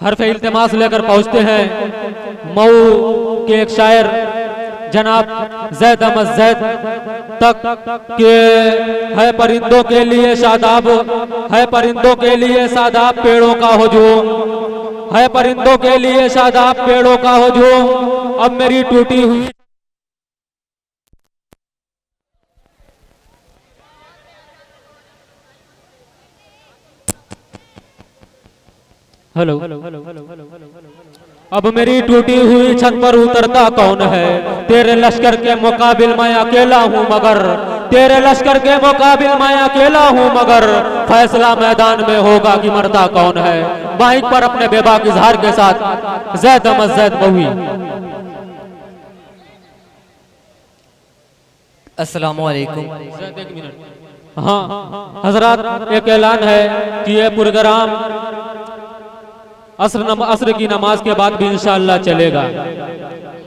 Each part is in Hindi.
हरफ इल्तिमास लेकर पहुंचते हैं मऊ के एक शायर जनाब जैद अहमद जैद तक के। है परिंदों के लिए शादाब, है परिंदों के लिए शादाब पेड़ों का हुजूम, है परिंदों के लिए शादाब पेड़ों का हुजूम। अब मेरी टूटी हुई हेलो अब मेरी टूटी हुई छत पर उतरता कौन है? तेरे लश्कर के मुकाबिल मैं अकेला हूँ मगर, तेरे लश्कर के मुकाबिल मैं अकेला हूँ मगर, फैसला मैदान में होगा कि मरता कौन है। माइक पर अपने बेबाक इजहार के साथ जैद अहमद जैद मऊई। अस्सलामु अलैकुम। हाँ हजरात, एक ऐलान है कि ये प्रोग्राम असर की नमाज के बाद भी इंशाअल्लाह चलेगा,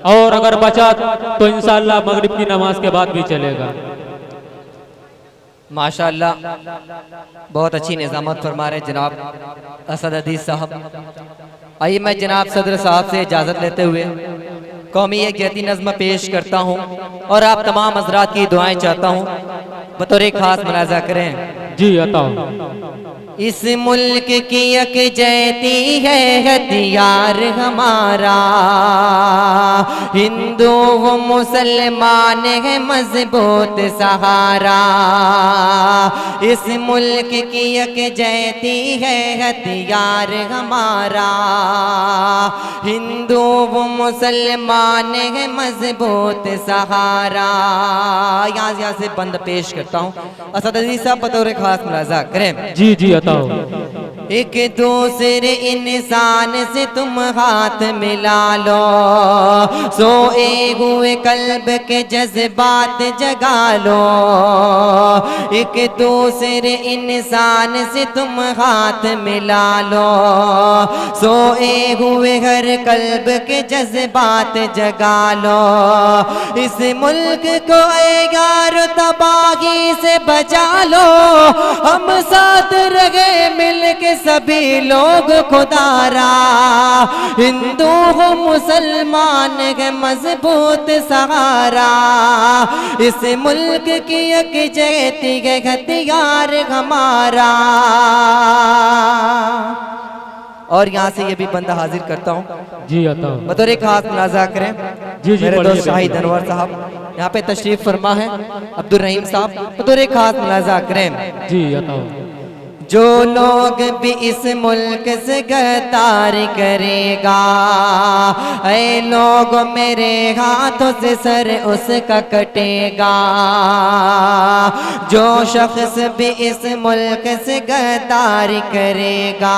और अगर बचा तो इंशाअल्लाह मगरिब की नमाज के बाद भी चलेगा। माशाअल्लाह, बहुत अच्छी निज़ामत फरमा रहे जनाब असद अदीज साहब। आइए मैं जनाब सदर साहब से इजाज़त लेते हुए कौमी यकजहती नज़्म पेश करता हूँ और आप तमाम हज़रात की दुआएं चाहता हूँ। बतौर खास मुलाज़ा करें। जी अता। इस मुल्क की यकजहती है हथियार हमारा, हिंदू हो मुसलमान है मजबूत सहारा। इस मुल्क की यकजहती है हथियार हमारा, हिंदू हो मुसलमान है मजबूत सहारा। यहाँ से बंद पेश करता हूँ। असद अजीज साहब बतौर खास मुलाज़ा करें। जी जी अता। एक दूसरे इंसान से तुम हाथ मिला लो, सोए हुए कल्ब के जज्बात जगा लो। एक दूसरे इंसान से तुम हाथ मिला लो, सोए हुए हर कल्ब के जज्बात जगा लो। इस मुल्क को यार तबाही से बचा लो, हम साथ रहे मिल के सभी लोग खुदारा। हिंदू हो मुसलमान है मजबूत सहारा, इस मुल्क की यकजहती है हथियार हमारा। और यहाँ से ये भी बंदा हाजिर करता हूँ। जी अता। बतौर खास मुलाज़ा करें। जी जी मेरे दोस्त शाहिद अनवर साहब यहाँ पे तशरीफ फरमा है। अब्दुल रहीम साहब बतौर खास मुलाज़ा करें। जी अता। जो लोग भी इस मुल्क से गद्दार करेगा, ऐ लोग मेरे हाथों से सर उसका कटेगा। जो शख्स भी इस मुल्क से गद्दार करेगा,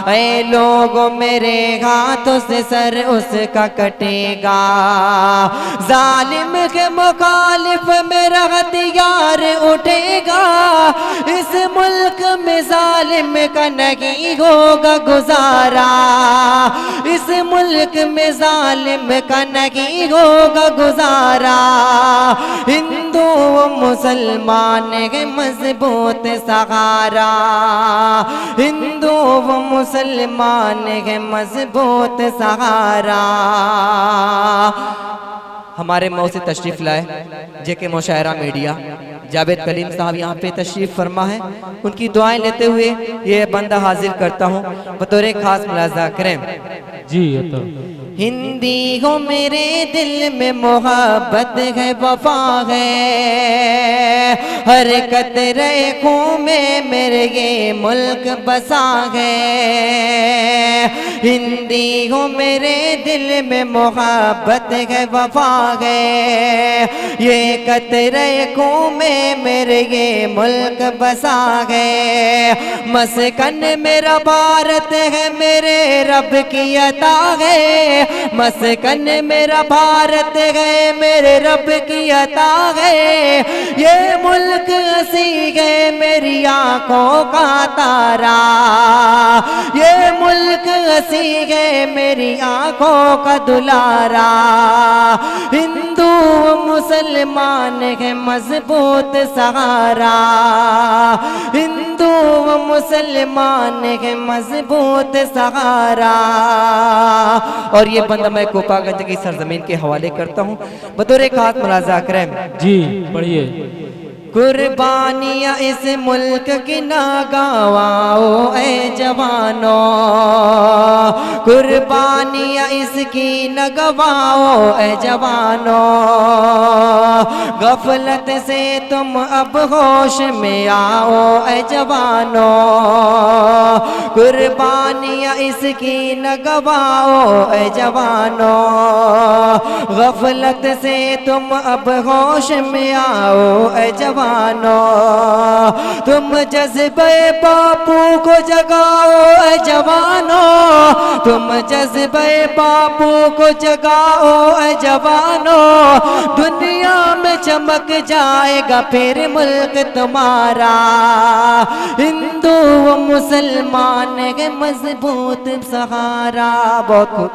ऐ लोग मेरे हाथों से सर उसका कटेगा। जालिम के मुखालिफ मेरा हथियार उठेगा, इस मुल्क में जालिम का नहीं होगा गुजारा। इस मुल्क में जालिम का नहीं होगा गुजारा। हिंदू मुसलमान है मजबूत सहारा, हिंदू मुसलमान है मजबूत सहारा। हमारे मऊ से तशरीफ लाए जेके मुशायरा मीडिया जावेद कलीम साहब यहाँ पे तशरीफ फरमा है। उनकी दुआएं लेते हुए ये बंदा हाजिर करता हूँ। बतौर खास मुलाज़ा करें। जी अता। हिंदी हो मेरे दिल में मोहब्बत है वफा है, हर कतरे खून में मेरे ये मुल्क बसा है। हिंदी हो मेरे दिल में मोहब्बत है वफा है, ये कतरे खून में मेरे ये मुल्क बसा है। मस्कन मेरा भारत है मेरे रब की अता है, मस्कन मेरा भारत है मेरे रब की अता है। ये मुल्क हसी है मेरी आंखों का तारा, ये मुल्क हसी मसीह है मेरी आंखों का दुलारा। हिंदू मुसलमान है मजबूत सहारा, हिंदू मुसलमान है मजबूत सहारा। और ये बंदा मैं कोपागंज की सरजमीन के हवाले करता हूँ बतौर एक हाथ मुलाजा करें। जी पढ़िए। कुर्बानियाँ इस मुल्क की ना गवाओ ए जवानों, कुर्बानियाँ इसकी न गवाओ ए जवानों। गफलत से तुम अब होश में आओ ए जवानों, कुर्बानियाँ इसकी न गवाओ ए जवानों। गफलत से तुम अब होश में आओ ए जवानों। तुम जज्बे बापू को जगाओ ए जवानों, तुम जज्बे बापू को जगाओ ए जवानों। दुनिया में चमक जाएगा फिर मुल्क तुम्हारा। हिंदू व मुसलमान के मजबूत सहारा। बहुत